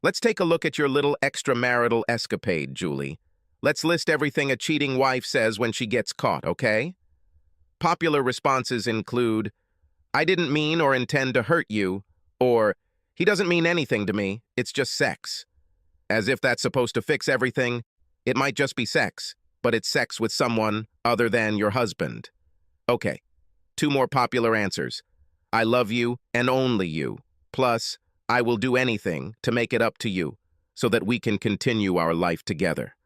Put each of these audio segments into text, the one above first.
Let's take a look at your little extramarital escapade, Julie. Let's list everything a cheating wife says when she gets caught, okay? Popular responses include, "I didn't mean or intend to hurt you," or "He doesn't mean anything to me, it's just sex." As if that's supposed to fix everything. It might just be sex, but it's sex with someone other than your husband. Okay, two more popular answers. "I love you and only you," plus, "I will do anything to make it up to you so that we can continue our life together."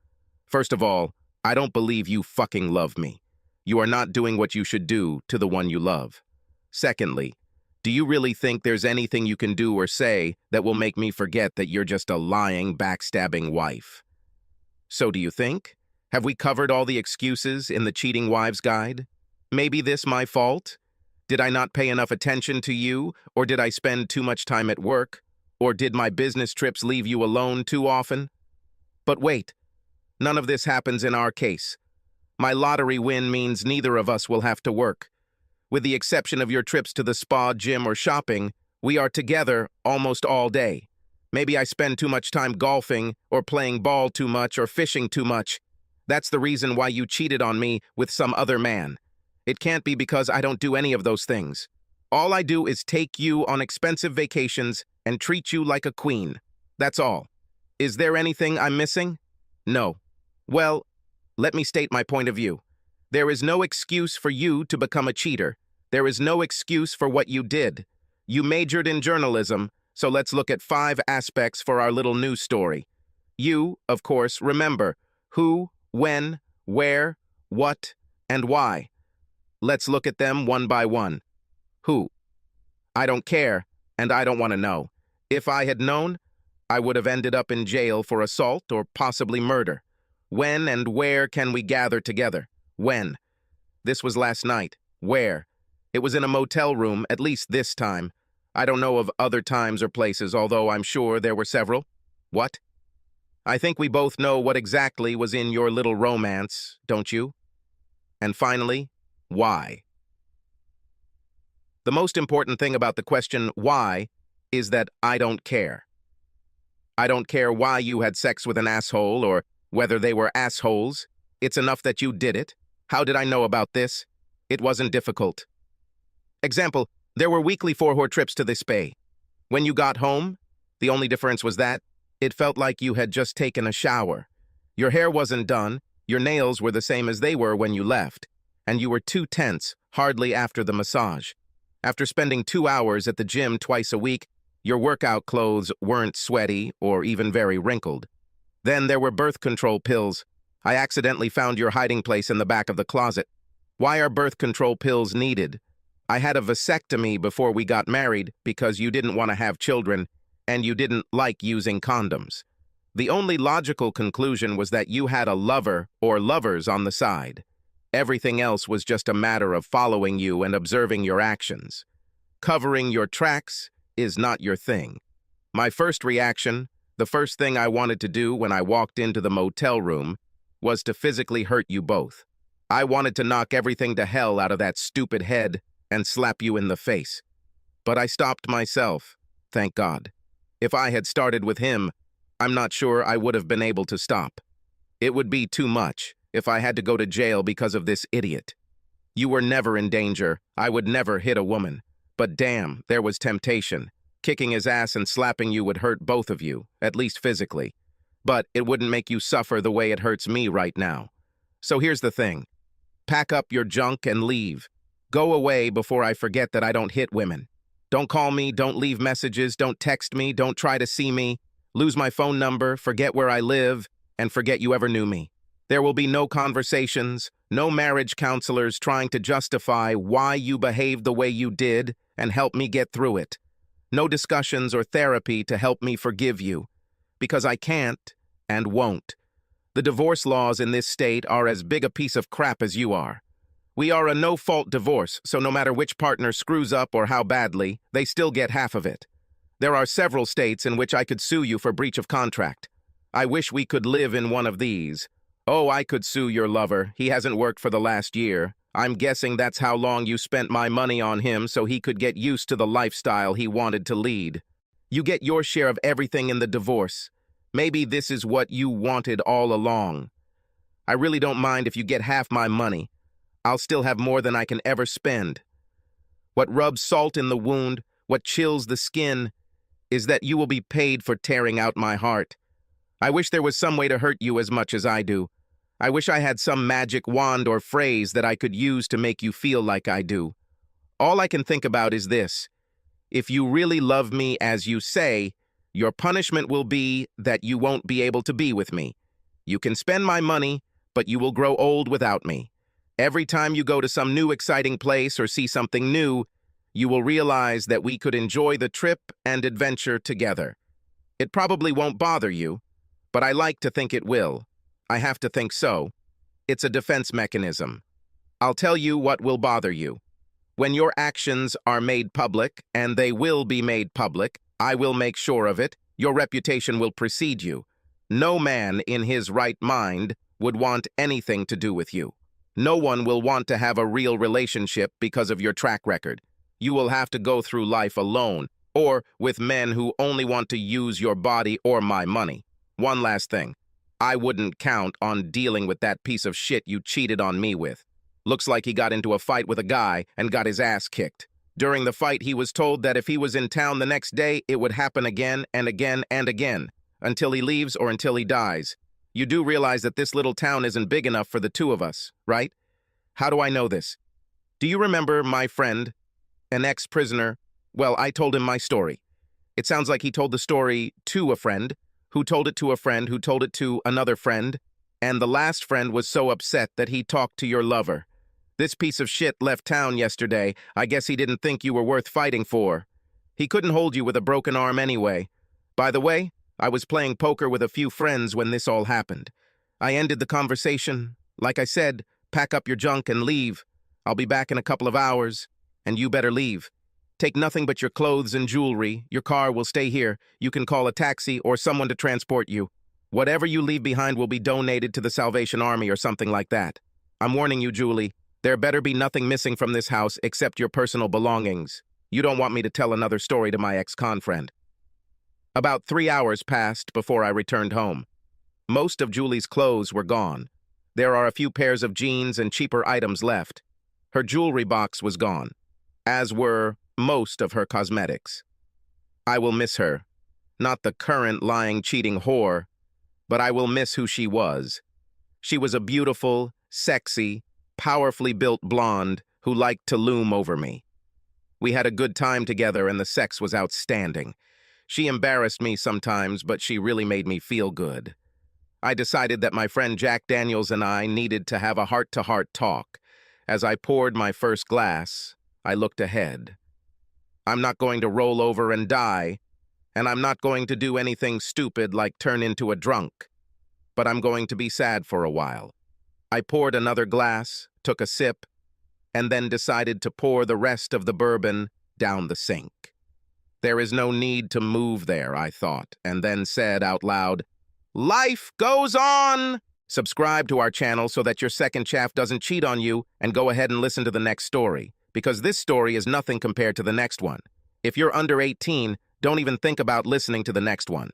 First of all, I don't believe you fucking love me. You are not doing what you should do to the one you love. Secondly, do you really think there's anything you can do or say that will make me forget that you're just a lying, backstabbing wife? So do you think? Have we covered all the excuses in the Cheating Wives Guide? Maybe this my fault? Did I not pay enough attention to you, or did I spend too much time at work? Or did my business trips leave you alone too often? But wait, none of this happens in our case. My lottery win means neither of us will have to work. With the exception of your trips to the spa, gym, or shopping, we are together almost all day. Maybe I spend too much time golfing, or playing ball too much, or fishing too much. That's the reason why you cheated on me with some other man. It can't be because I don't do any of those things. All I do is take you on expensive vacations and treat you like a queen. That's all. Is there anything I'm missing? No. Well, let me state my point of view. There is no excuse for you to become a cheater. There is no excuse for what you did. You majored in journalism, so let's look at 5 aspects for our little news story. You, of course, remember who, when, where, what, and why. Let's look at them one by one. Who? I don't care, and I don't want to know. If I had known, I would have ended up in jail for assault or possibly murder. When and where can we gather together? When? This was last night. Where? It was in a motel room, at least this time. I don't know of other times or places, although I'm sure there were several. What? I think we both know what exactly was in your little romance, don't you? And finally, why? The most important thing about the question why is that I don't care. I don't care why you had sex with an asshole or whether they were assholes. It's enough that you did it. How did I know about this? It wasn't difficult. Example, there were weekly 4-whore trips to the spa. When you got home, the only difference was that it felt like you had just taken a shower. Your hair wasn't done, your nails were the same as they were when you left, and you were too tense, hardly after the massage. After spending 2 hours at the gym twice a week, your workout clothes weren't sweaty or even very wrinkled. Then there were birth control pills. I accidentally found your hiding place in the back of the closet. Why are birth control pills needed? I had a vasectomy before we got married because you didn't want to have children and you didn't like using condoms. The only logical conclusion was that you had a lover or lovers on the side. Everything else was just a matter of following you and observing your actions. Covering your tracks is not your thing. My first reaction, the first thing I wanted to do when I walked into the motel room, was to physically hurt you both. I wanted to knock everything to hell out of that stupid head and slap you in the face. But I stopped myself, thank God. If I had started with him, I'm not sure I would have been able to stop. It would be too much if I had to go to jail because of this idiot. You were never in danger. I would never hit a woman. But damn, there was temptation. Kicking his ass and slapping you would hurt both of you, at least physically. But it wouldn't make you suffer the way it hurts me right now. So here's the thing. Pack up your junk and leave. Go away before I forget that I don't hit women. Don't call me, don't leave messages, don't text me, don't try to see me, lose my phone number, forget where I live, and forget you ever knew me. There will be no conversations, no marriage counselors trying to justify why you behaved the way you did and help me get through it. No discussions or therapy to help me forgive you, because I can't and won't. The divorce laws in this state are as big a piece of crap as you are. We are a no-fault divorce, so no matter which partner screws up or how badly, they still get half of it. There are several states in which I could sue you for breach of contract. I wish we could live in one of these. Oh, I could sue your lover. He hasn't worked for the last year. I'm guessing that's how long you spent my money on him so he could get used to the lifestyle he wanted to lead. You get your share of everything in the divorce. Maybe this is what you wanted all along. I really don't mind if you get half my money. I'll still have more than I can ever spend. What rubs salt in the wound, what chills the skin, is that you will be paid for tearing out my heart. I wish there was some way to hurt you as much as I do. I wish I had some magic wand or phrase that I could use to make you feel like I do. All I can think about is this. If you really love me as you say, your punishment will be that you won't be able to be with me. You can spend my money, but you will grow old without me. Every time you go to some new exciting place or see something new, you will realize that we could enjoy the trip and adventure together. It probably won't bother you, but I like to think it will. I have to think so. It's a defense mechanism. I'll tell you what will bother you. When your actions are made public, and they will be made public, I will make sure of it, your reputation will precede you. No man in his right mind would want anything to do with you. No one will want to have a real relationship because of your track record. You will have to go through life alone, or with men who only want to use your body or my money. One last thing. I wouldn't count on dealing with that piece of shit you cheated on me with. Looks like he got into a fight with a guy and got his ass kicked. During the fight, he was told that if he was in town the next day, it would happen again and again and again, until he leaves or until he dies. You do realize that this little town isn't big enough for the two of us, right? How do I know this? Do you remember my friend, an ex-prisoner? Well, I told him my story. It sounds like he told the story to a friend, who told it to a friend, who told it to another friend, and the last friend was so upset that he talked to your lover. This piece of shit left town yesterday. I guess he didn't think you were worth fighting for. He couldn't hold you with a broken arm anyway. By the way, I was playing poker with a few friends when this all happened. I ended the conversation. Like I said, pack up your junk and leave. I'll be back in a couple of hours, and you better leave. Take nothing but your clothes and jewelry. Your car will stay here. You can call a taxi or someone to transport you. Whatever you leave behind will be donated to the Salvation Army or something like that. I'm warning you, Julie. There better be nothing missing from this house except your personal belongings. You don't want me to tell another story to my ex-con friend. About 3 hours passed before I returned home. Most of Julie's clothes were gone. There are a few pairs of jeans and cheaper items left. Her jewelry box was gone, as were most of her cosmetics. I will miss her. Not the current lying, cheating whore, but I will miss who she was. She was a beautiful, sexy, powerfully built blonde who liked to loom over me. We had a good time together and the sex was outstanding. She embarrassed me sometimes, but she really made me feel good. I decided that my friend Jack Daniels and I needed to have a heart-to-heart talk. As I poured my first glass, I looked ahead. I'm not going to roll over and die, and I'm not going to do anything stupid like turn into a drunk, but I'm going to be sad for a while. I poured another glass, took a sip, and then decided to pour the rest of the bourbon down the sink. There is no need to move there, I thought, and then said out loud, "Life goes on!" Subscribe to our channel so that your second shaft doesn't cheat on you, and go ahead and listen to the next story, because this story is nothing compared to the next one. If you're under 18, don't even think about listening to the next one.